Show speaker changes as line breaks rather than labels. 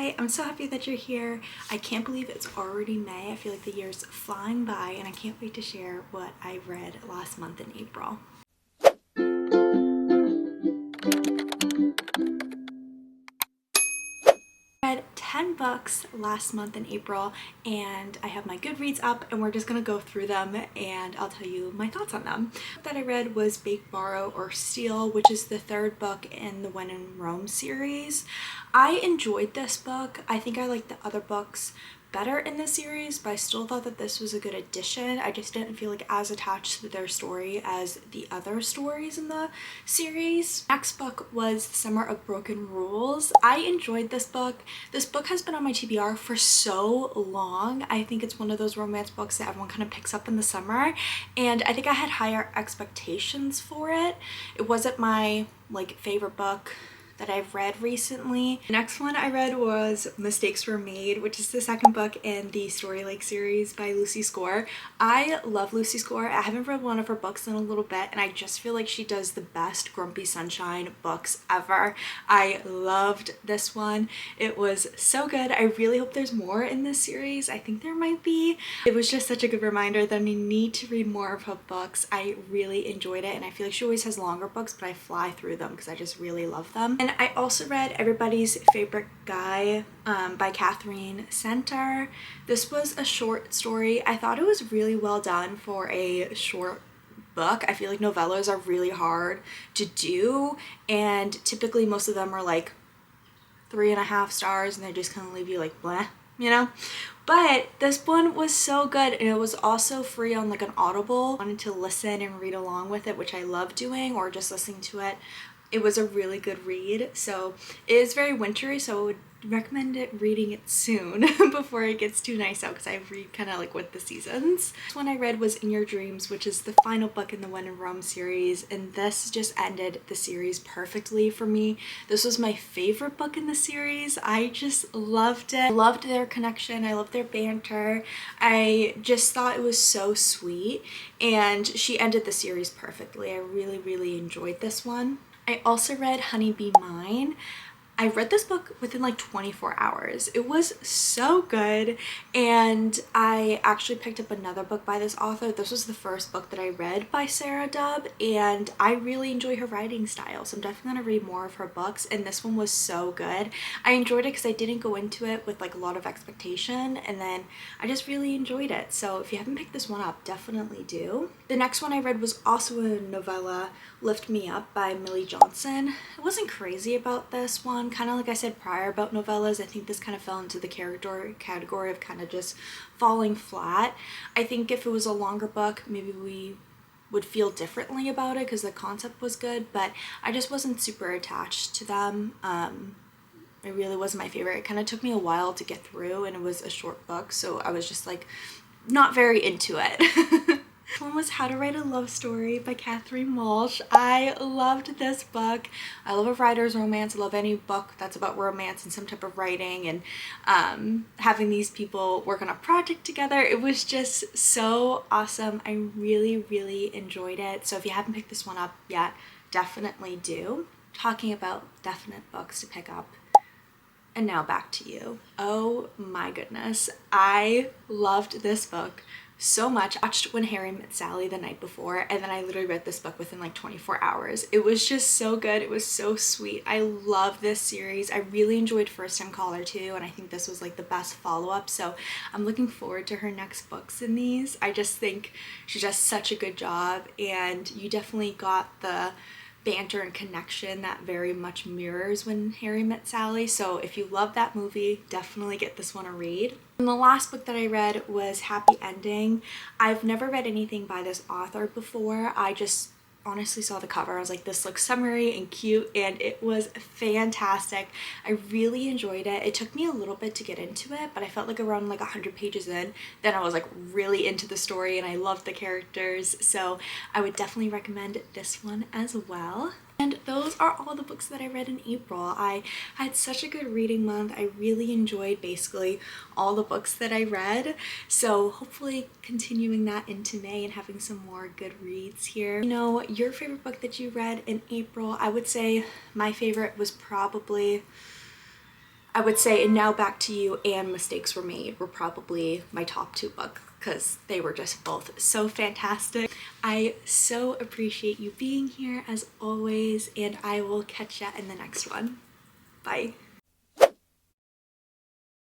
Hi, I'm so happy that you're here. I can't believe it's already May. I feel like the year's flying by and I can't wait to share what I read last month in April. I read 10 books last month in April and I have my Goodreads up and we're just gonna go through them and I'll tell you my thoughts on them. The book that I read was Bake, Borrow, or Steal, which is the third book in the When in Rome series. I enjoyed this book. I think I liked the other books better in the series, but I still thought that this was a good addition. I just didn't feel like as attached to their story as the other stories in the series. Next book was Summer of Broken Rules. I enjoyed this book. This book has been on my TBR for so long. I think it's one of those romance books that everyone kind of picks up in the summer, and I think I had higher expectations for it. It wasn't my favorite book that I've read recently. The next one I read was Mistakes Were Made, which is the second book in the Story Lake series by Lucy Score. I love Lucy Score. I haven't read one of her books in a little bit and I just feel like she does the best Grumpy Sunshine books ever. I loved this one. It was so good. I really hope there's more in this series. I think there might be. It was just such a good reminder that I need to read more of her books. I really enjoyed it and I feel like she always has longer books, but I fly through them because I just really love them. And I also read Everybody's Favorite Guy by Catherine Center. This was a short story. I thought it was really well done for a short book. I feel like novellas are really hard to do, and typically most of them are like 3.5 stars and they just kind of leave you like bleh, you know? But this one was so good, and it was also free on like an Audible. I wanted to listen and read along with it, which I love doing, or just listening to it. It was a really good read. So it is very wintry, so I would recommend reading it soon before it gets too nice out, because I read kind of like with the seasons. This one I read was In Your Dreams, which is the final book in the When in Rome series, and this just ended the series perfectly for me. This was my favorite book in the series. I just loved it. I loved their connection. I loved their banter. I just thought it was so sweet, and she ended the series perfectly. I really enjoyed this one. I also read Honey Be Mine. I read this book within like 24 hours. It was so good, and I actually picked up another book by this author. This was the first book that I read by Sarah Dubb, and I really enjoy her writing style, so I'm definitely gonna read more of her books, and this one was so good. I enjoyed it because I didn't go into it with like a lot of expectation, and then I just really enjoyed it. So if you haven't picked this one up, definitely do. The next one I read was also a novella, Lift Me Up by Millie Johnson. I wasn't crazy about this one. Kind of like I said prior about novellas, I think this kind of fell into the category of kind of just falling flat. I think if it was a longer book, maybe we would feel differently about it because the concept was good, but I just wasn't super attached to them. It really wasn't my favorite. It kind of took me a while to get through, and it was a short book, so I was just like not very into it. One was How to Write a Love Story by Catherine Walsh. I loved this book. I love a writer's romance. I love any book that's about romance and some type of writing, and having these people work on a project together. It was just so awesome. I really enjoyed it. So if you haven't picked this one up yet, definitely do. Talking about definite books to pick up. And now back to you. Oh my goodness. I loved this book so much. I watched When Harry Met Sally the night before, and then I literally read this book within like 24 hours. It was just so good. It was so sweet. I love this series. I really enjoyed First Time Caller too, and I think this was like the best follow-up, so I'm looking forward to her next books in these. I just think she does such a good job, and you definitely got the banter and connection that very much mirrors When Harry Met Sally. So if you love that movie, definitely get this one a read. And the last book that I read was Happy Ending. I've never read anything by this author before. I just honestly saw the cover. I was like, this looks summery and cute, and it was fantastic. I really enjoyed it. It took me a little bit to get into it, but I felt like around like 100 pages in, then I was like really into the story and I loved the characters. So I would definitely recommend this one as well. And those are all the books that I read in April. I had such a good reading month. I really enjoyed basically all the books that I read. So hopefully continuing that into May and having some more good reads here. You know, your favorite book that you read in April, I would say my favorite was probably I would say Now Back to You and Mistakes Were Made were probably my top 2 books because they were just both so fantastic. I so appreciate you being here as always, and I will catch ya in the next one. Bye.